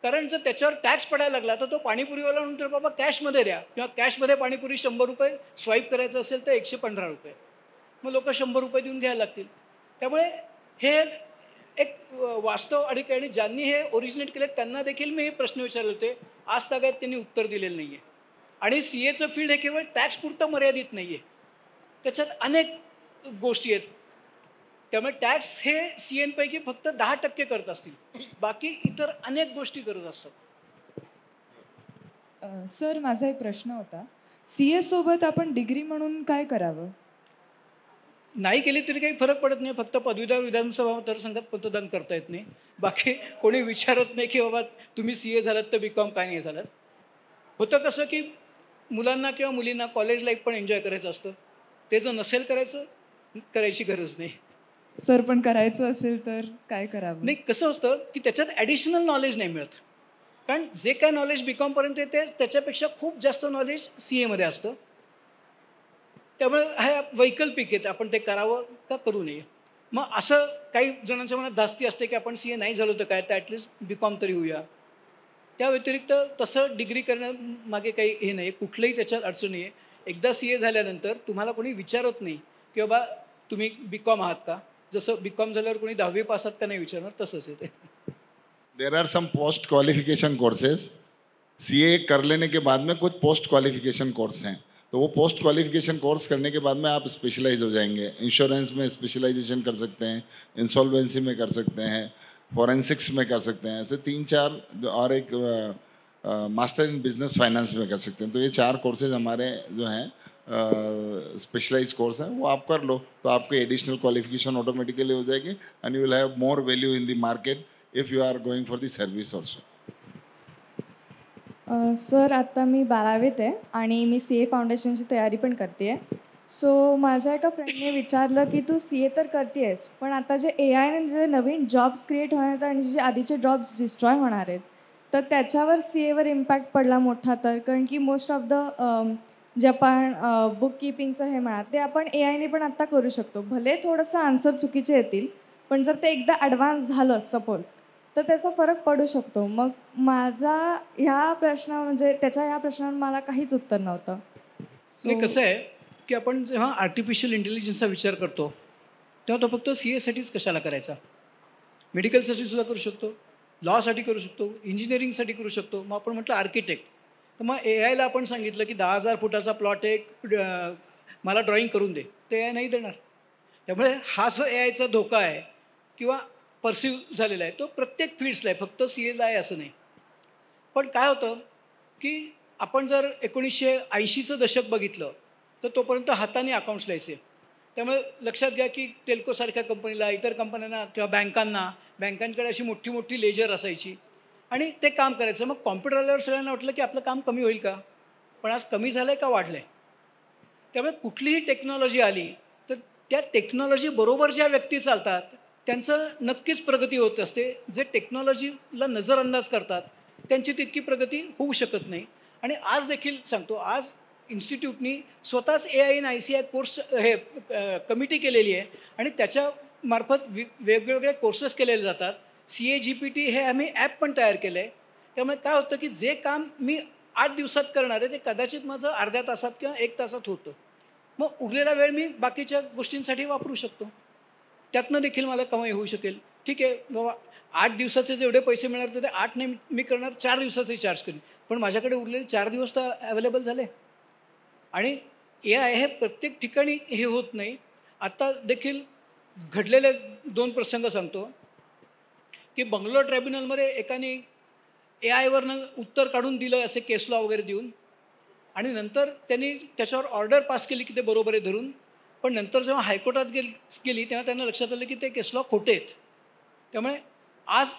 Speaker 1: कारण जर त्याच्यावर टॅक्स पडायला लागला, तर तो पाणीपुरीवाला म्हणतो बाबा कॅशमध्ये द्या, किंवा कॅशमध्ये पाणीपुरी 100 रुपये, स्वाईप करायचं असेल तर 115 रुपये. मग लोक 100 रुपये देऊन घ्यायला लागतील. त्यामुळे हे एक वास्तव आणि ज्यांनी हे ओरिजिनेट केलं त्यांना देखील मी हे प्रश्न विचारले होते. आज तागायत त्यांनी उत्तर दिलेलं नाही आहे. आणि CAचं फील्ड हे केवळ टॅक्सपुरतं मर्यादित नाही आहे, त्याच्यात अनेक गोष्टी आहेत. त्यामुळे टॅक्स हे CAंपैकी फक्त 10% करत असतील, बाकी इतर अनेक गोष्टी करत असतात.
Speaker 5: सर, माझा एक प्रश्न होता. CA सोबत आपण डिग्री म्हणून काय करावं?
Speaker 1: नाही केली तरी काही फरक पडत नाही. फक्त पदवीधर विधानसभा मतदारसंघात मतदान करता येत नाही. बाकी कोणी विचारत नाही की बाबा तुम्ही CA झालात तर BCom काय नाही झालात. होतं कसं की मुलांना किंवा मुलींना कॉलेज लाईफ पण एन्जॉय करायचं असतं. ते जर नसेल करायची गरज नाही.
Speaker 5: सर, पण करायचं असेल तर काय करावं?
Speaker 1: नाही, कसं असतं की त्याच्यात ॲडिशनल नॉलेज नाही मिळत. कारण जे काय नॉलेज BComपर्यंत येते त्याच्यापेक्षा खूप जास्त नॉलेज CAमध्ये असतं. त्यामुळे हा वैकल्पिक आहे, आपण ते करावं का करू नये. मग असं काही जणांच्या मनात धास्ती असते की आपण CA नाही झालो तर काय, तर ॲटलिस्ट BCom तरी होऊया. त्या व्यतिरिक्त तसं डिग्री करण्यामागे काही हे नाही, कुठलंही त्याच्यात अडचण नाही आहे. एकदा CA झाल्यानंतर तुम्हाला कोणी विचारत नाही की बाबा तुम्ही BCom आहात का. जसं BCom झाल्यावर कोणी 10वी पास आहात का नाही विचारणार, तसंच आहे ते.
Speaker 2: There are some post qualification courses. CA कर लेने के बाद में कुछ पोस्ट क्वालिफिकेशन कोर्स हैं, तो वो पोस्ट क्वालिफिकेशन कोर्स करने के बाद में आप स्पेशलाइज हो जाएंगे। इंश्योरेंस में स्पेशलाइजेशन कर सकते हैं, इंसॉल्वेंसी में कर सकते हैं, फॉरेंसिक्स में कर सकते हैं, ऐसे 3-4 और एक मास्टर इन बिजनेस फाइनेंस में कर सकते हैं। तो ये 4 कोर्सेज हमारे जो हैं स्पेशलाइज कोर्स हैं, वो आप कर लो तो आपकी एडिशनल क्वालिफिकेशन ऑटोमेटिकली हो जाएगी and you will have more value in the market if you are going for the service also.
Speaker 6: Sir आता मी 12वीत आहे आणि मी सी ए फाउंडेशनची तयारी पण करते आहे. सो माझ्या एका फ्रेंडने विचारलं की तू सी ए तर करते आहेस, पण आता जे ए आयने जे नवीन जॉब्स क्रिएट होणार आहेत आणि जे आधीचे जॉब्स डिस्ट्रॉय होणार आहेत, तर त्याच्यावर सी एवर इम्पॅक्ट पडला मोठा. तर कारण की मोस्ट ऑफ द जे आपण बुक किपिंगचं हे म्हणा ते आपण ए आयने पण आत्ता करू शकतो. भले थोडंसं आन्सर चुकीचे येतील, पण जर ते एकदा ॲडव्हान्स झालं सपोज तर त्याचा फरक पडू शकतो. मग माझा ह्या प्रश्न म्हणजे त्याच्या ह्या प्रश्नावर मला काहीच उत्तर नव्हतं.
Speaker 1: नाही, कसं आहे की आपण जेव्हा आर्टिफिशियल इंटेलिजन्सचा विचार करतो तेव्हा तो फक्त सी एसाठीच कशाला करायचा, मेडिकलसाठी सुद्धा करू शकतो, लॉसाठी करू शकतो, इंजिनिअरिंगसाठी करू शकतो. मग आपण म्हटलं आर्किटेक्ट, तर मग ए आयला आपण सांगितलं की 10,000 फुटाचा प्लॉट एक मला ड्रॉइंग करून दे, ते ए आय नाही देणार. त्यामुळे हा जो ए आयचा धोका आहे किंवा परसिव्ह झालेला आहे तो प्रत्येक फील्ड्सला आहे, फक्त सी एला आहे असं नाही. पण काय होतं की आपण जर 1980चं दशक बघितलं तर तोपर्यंत हाताने अकाउंट्स लिहायचे. त्यामुळे लक्षात घ्या की टेल्कोसारख्या कंपनीला, इतर कंपन्यांना किंवा बँकांकडे अशी मोठी मोठी लेजर असायची आणि ते काम करायचं. मग कॉम्प्युटर आल्यावर सगळ्यांना वाटलं की आपलं काम कमी होईल का, पण आज कमी झालं आहे का वाढलं आहे. त्यामुळे कुठलीही टेक्नॉलॉजी आली तर त्या टेक्नॉलॉजीबरोबर ज्या व्यक्ती चालतात त्यांचं नक्कीच प्रगती होत असते. जे टेक्नॉलॉजीला नजरअंदाज करतात त्यांची तितकी प्रगती होऊ शकत नाही. आणि आज देखील सांगतो, आज इन्स्टिट्यूटनी स्वतःच A I in I C I course committee केलेली आहे आणि त्याच्यामार्फत वेगवेगळे कोर्सेस केलेले जातात. CAGPT हे आम्ही ॲप पण तयार केलं आहे. त्यामुळे काय होतं की जे काम मी 8 दिवसात करणार आहे ते कदाचित माझं अर्ध्या तासात किंवा 1 तासात होतं. मग उरलेला वेळ मी बाकीच्या गोष्टींसाठी वापरू शकतो. त्यातनं देखील मला कमाई होऊ शकेल. ठीक आहे बाबा, 8 दिवसाचे जेवढे पैसे मिळणार तर ते 8 नाही मी करणार, 4 दिवसाचे चार्ज करेन, पण माझ्याकडे उरलेले 4 दिवस तर अवेलेबल झाले. आणि ए आय हे प्रत्येक ठिकाणी हे होत नाही. आत्ता देखील घडलेले 2 प्रसंग सांगतो की बंगलोर ट्रायब्युनलमध्ये एकाने ए आयवरनं उत्तर काढून दिलं असे केस लॉ वगैरे देऊन, आणि नंतर त्यांनी त्याच्यावर ऑर्डर पास केली की ते बरोबर आहे धरून. पण नंतर जेव्हा हायकोर्टात गेली तेव्हा त्यांना लक्षात आलं की ते केस लॉ खोटे आहेत. त्यामुळे आज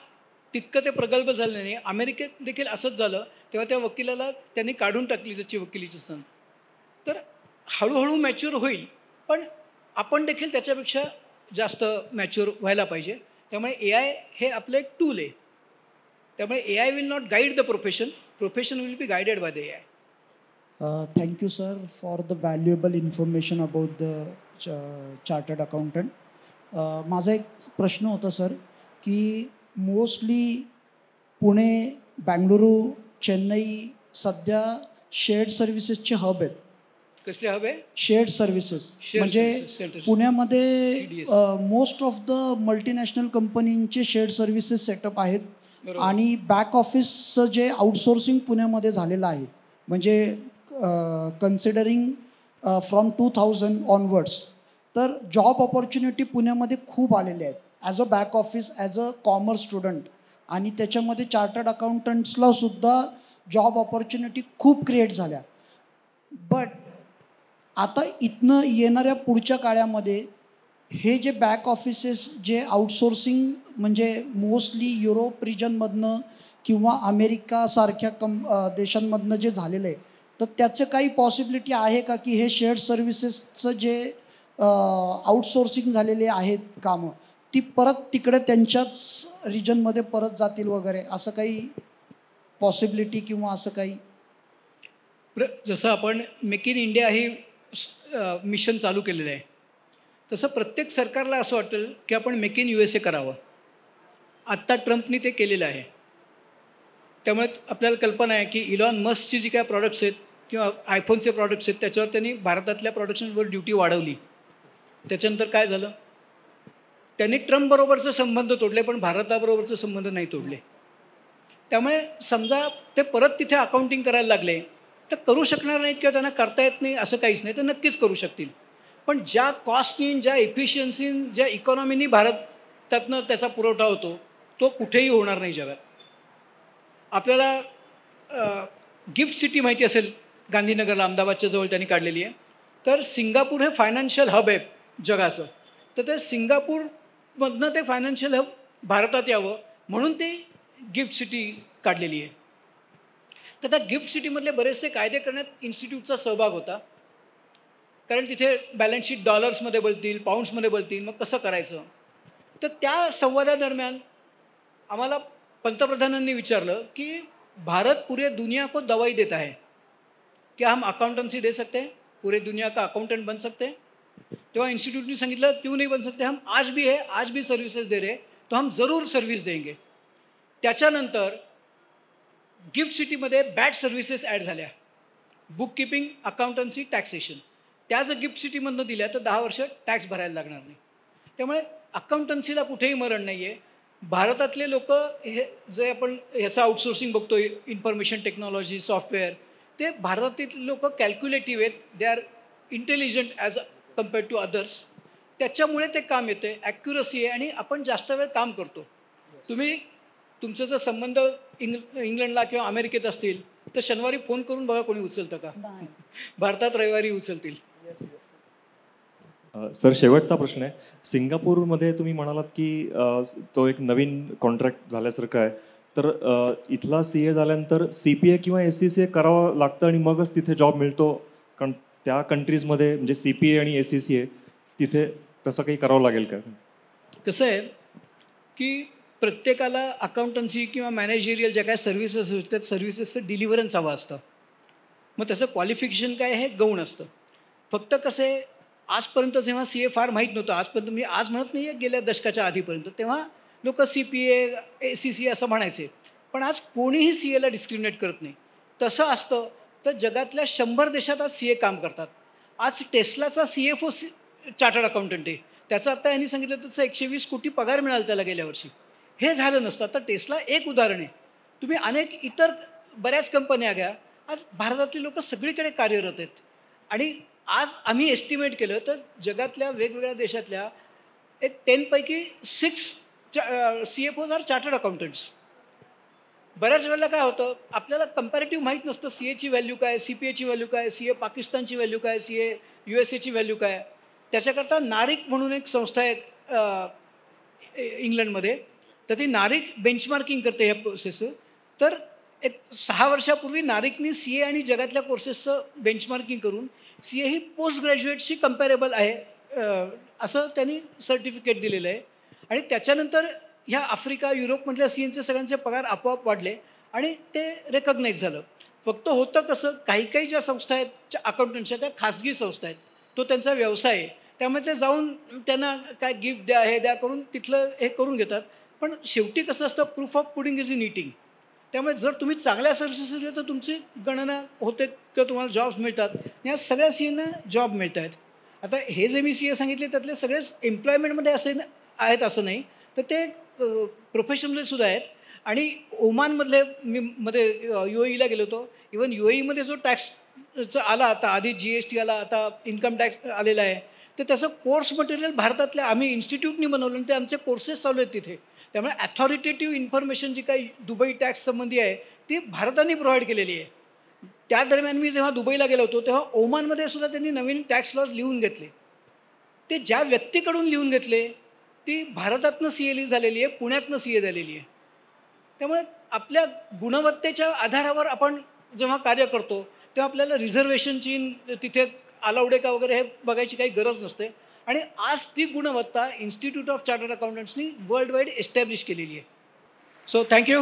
Speaker 1: तितकं ते प्रगल्भ झालं नाही. अमेरिकेत देखील असंच झालं, तेव्हा त्या वकिलाला त्यांनी काढून टाकली त्याची वकिलीची संध. तर हळूहळू मॅच्युअर होईल, पण आपण देखील त्याच्यापेक्षा जास्त मॅच्युअर व्हायला पाहिजे. त्यामुळे ए आय हे आपलं एक टूल आहे. त्यामुळे A I will not guide the profession, profession will be guided by the A I.
Speaker 7: Thank you, sir, for the valuable information about the chartered accountant. माझा एक प्रश्न होता सर की मोस्टली पुणे, बँगळुरू, चेन्नई सध्या शेअर्ड सर्व्हिसेसचे हब आहेत.
Speaker 1: कसले हवे?
Speaker 7: शेअर्ड सर्व्हिसेस म्हणजे
Speaker 1: centers.
Speaker 7: पुण्यामध्ये
Speaker 1: CDS.
Speaker 7: Most of the multinational कंपनींचे शेअर्ड सर्व्हिसेस सेटअप आहेत.
Speaker 1: बरोबर.
Speaker 7: आणि बॅक ऑफिसचं जे आउटसोर्सिंग पुण्यामध्ये झालेलं आहे, म्हणजे कन्सिडरिंग फ्रॉम 2000 ऑनवर्ड्स, तर जॉब ऑपॉर्च्युनिटी पुण्यामध्ये खूप आलेले आहेत as a back office, as a commerce student. आणि त्याच्यामध्ये चार्टर्ड अकाउंटंट्सला सुद्धा जॉब ऑपॉर्च्युनिटी खूप क्रिएट झाल्या. बट आता इथनं येणाऱ्या पुढच्या काळामध्ये हे जे बॅक ऑफिसेस जे आउटसोर्सिंग म्हणजे मोस्टली युरोप रिजनमधनं किंवा अमेरिकासारख्या देशांमधनं जे झालेलं आहे, तर त्याचं काही पॉसिबिलिटी आहे का की हे शेअर्ड सर्व्हिसेसचं जे आउटसोर्सिंग झालेले आहेत कामं ती परत तिकडे त्यांच्याच रिजनमध्ये परत जातील वगैरे, असं काही पॉसिबिलिटी किंवा असं काही?
Speaker 1: जसं आपण make in India he mission चालू केलेलं आहे, तसं प्रत्येक सरकारला असं वाटेल की आपण मेक इन USA करावं. आत्ता ट्रम्पनी ते केलेलं आहे. त्यामुळे आपल्याला कल्पना आहे की इलॉन मस्कची जी काय प्रॉडक्ट्स आहेत किंवा आयफोनचे प्रॉडक्ट्स आहेत त्याच्यावर त्यांनी भारतातल्या प्रोडक्शनवर ड्युटी वाढवली. त्याच्यानंतर काय झालं, त्यांनी ट्रम्पबरोबरचे संबंध तोडले पण भारताबरोबरचे संबंध नाही तोडले. त्यामुळे समजा ते परत तिथे अकाउंटिंग करायला लागले तर करू शकणार नाहीत किंवा त्यांना करता येत नाही असं काहीच नाही, तर नक्कीच करू शकतील. पण ज्या कॉस्टनी, ज्या एफिशियन्सीन, ज्या इकॉनॉमीनी भारतातनं त्याचा पुरवठा होतो तो कुठेही होणार नाही जगात. आपल्याला गिफ्ट सिटी माहिती असेल, गांधीनगरला अहमदाबादच्या जवळ त्यांनी काढलेली आहे. तर सिंगापूर हे फायनान्शियल हब आहे जगाचं. तर ते सिंगापूरमधनं ते फायनान्शियल हब भारतात यावं म्हणून ते गिफ्ट सिटी काढलेली आहे. तर त्या गिफ्ट सिटीमधले बरेचसे कायदे करण्यात इन्स्टिट्यूटचा सहभाग होता. कारण तिथे बॅलन्स शीट डॉलर्समध्ये बोलतील, पाऊंड्समध्ये बोलतील, मग कसं करायचं. तर त्या संवादादरम्यान आम्हाला पंतप्रधानांनी विचारलं की भारत पूरे दुनिया को दवाई देता है, क्या हम अकाउंटेंसी दे सकते हैं, पूरे दुनिया का अकाउंटेंट बन सकते हैं. तेव्हा इन्स्टिट्यूटने सांगितलं क्यों नहीं बन सकते, हम आज भी है, आज भी सर्विसेज दे रहे, तो हम ज़रूर सर्विस देंगे. त्याच्यानंतर गिफ्ट सिटीमध्ये बॅड सर्व्हिसेस ॲड झाल्या, बुक किपिंग, अकाउंटन्सी, टॅक्सेशन. त्या जर गिफ्ट सिटीमधनं दिल्या तर 10 वर्ष टॅक्स भरायला लागणार नाही. त्यामुळे अकाउंटन्सीला कुठेही मरण नाही आहे. भारतातले लोक हे जे आपण ह्याचं आउटसोर्सिंग बघतो, इन्फॉर्मेशन टेक्नॉलॉजी, सॉफ्टवेअर, ते भारतातील लोक कॅल्क्युलेटिव्ह आहेत, they are intelligent as compared to others. त्याच्यामुळे ते काम येतं, ॲक्युरसी आहे आणि आपण जास्त वेळ काम करतो. तुम्ही तुमचे जर संबंध इंग्लंडला किंवा अमेरिकेत असतील तर शनिवारी फोन करून बघा कोणी उचलतं का. भारतात रविवारी उचलतील.
Speaker 3: सर, शेवटचा प्रश्न आहे. सिंगापूरमध्ये तुम्ही म्हणालात की तो एक नवीन कॉन्ट्रॅक्ट झाल्यासारखं आहे, तर इथला CA झाल्यानंतर CPA किंवा SCCA करावं लागतं आणि मगच तिथे जॉब मिळतो. कारण त्या कंट्रीजमध्ये म्हणजे CPA आणि SCCA तिथे तसं काही करावं लागेल का?
Speaker 1: कसं आहे की प्रत्येकाला अकाउंटन्सी किंवा मॅनेजरियल ज्या काय सर्व्हिसेस असतात, सर्व्हिसेसचं डिलिव्हरन्स हवं असतं. मग त्याचं क्वालिफिकेशन काय हे गौण असतं. फक्त कसं आहे, आजपर्यंत जेव्हा CA फार माहीत नव्हतं, आजपर्यंत मी आज म्हणत नाही आहे, गेल्या दशकाच्या आधीपर्यंत, तेव्हा लोक CPA, SCCA असं म्हणायचे. पण आज कोणीही CAला डिस्क्रिमिनेट करत नाही. तसं असतं तर जगातल्या 100 देशात आज CA काम करतात. आज टेस्लाचा CFO चार्टर्ड अकाउंटंट आहे. त्याचं आता यांनी सांगितलं त्याचं 120 कोटी पगार मिळाला त्याला गेल्या वर्षी. हे झालं नसतं. तर टेस्ला एक उदाहरण आहे. तुम्ही अनेक इतर बऱ्याच कंपन्या घ्या, आज भारतातली लोक सगळीकडे कार्यरत आहेत. आणि आज आम्ही एस्टिमेट केलं तर जगातल्या वेगवेगळ्या देशातल्या एक 10 पैकी 6 CFOज आर चार्टर्ड अकाउंटंट्स. बऱ्याच वेळेला काय होतं, आपल्याला कंपॅरेटिव्ह माहीत नसतं CAची व्हॅल्यू काय, CPAची व्हॅल्यू काय, CA पाकिस्तानची व्हॅल्यू काय, CA USAची व्हॅल्यू काय. त्याच्याकरता नारिक म्हणून एक संस्था आहे इंग्लंडमध्ये, तर ती नारिक बेंचमार्किंग करते ह्या प्रोसेसचं. तर एक 6 वर्षापूर्वी नारिकनी CA आणि जगातल्या कोर्सेसचं बेंचमार्किंग करून CA ही पोस्ट ग्रॅज्युएटशी कम्पॅरेबल आहे असं त्यांनी सर्टिफिकेट दिलेलं आहे. आणि त्याच्यानंतर ह्या आफ्रिका, युरोपमधल्या CAचे सगळ्यांचे पगार आपोआप वाढले आणि ते रेकग्नाईज झालं. फक्त होतं कसं, काही काही ज्या संस्था आहेत अकाउंटंटच्या, त्या खाजगी संस्था आहेत, तो त्यांचा व्यवसाय आहे. त्यामुळे ते जाऊन त्यांना काय गिफ्ट द्या, हे द्या करून तिथलं हे करून घेतात. पण शेवटी कसं असतं, proof of pudding is in eating. त्यामुळे जर तुम्ही चांगल्या सर्व्हिसेस दिल्या तर तुमची गणना होते किंवा तुम्हाला जॉब्स मिळतात. या सगळ्या CAना जॉब मिळत आहेत. आता हे जे मी CA सांगितले त्यातले सगळेच एम्प्लॉयमेंटमध्ये असे आहेत असं नाही, तर ते प्रोफेशनमध्ये सुद्धा आहेत. आणि ओमानमधले मी मध्ये UAEला गेलो होतो. इवन UAEमध्ये जो टॅक्सचा आला आता, आधी GST आला, आता इन्कम टॅक्स आलेला आहे, तर त्याचं कोर्स मटेरियल भारतातल्या आम्ही इन्स्टिट्यूटनी बनवलं आणि ते आमचे कोर्सेस चालू आहेत तिथे. त्यामुळे अथॉरिटेटिव्ह इन्फॉर्मेशन जी काही दुबई टॅक्स संबंधी आहे ती भारताने प्रोव्हाइड केलेली आहे. त्या दरम्यान मी जेव्हा दुबईला गेलो होतो तेव्हा ओमानमध्ये सुद्धा त्यांनी नवीन टॅक्स लॉज लिहून घेतले. ते ज्या व्यक्तीकडून लिहून घेतले ती भारतातनं CA झालेली आहे, पुण्यातनं CA झालेली आहे. त्यामुळे आपल्या गुणवत्तेच्या आधारावर आपण जेव्हा कार्य करतो तेव्हा आपल्याला रिझर्वेशनची तिथे अलाउड आहे का वगैरे हे बघायची काही गरज नसते. आणि आज ती गुणवत्ता इन्स्टिट्यूट ऑफ चार्टर्ड अकाउंटंट्सनी वर्ल्ड वाईड एस्टॅब्लिश केलेली आहे. So thank you.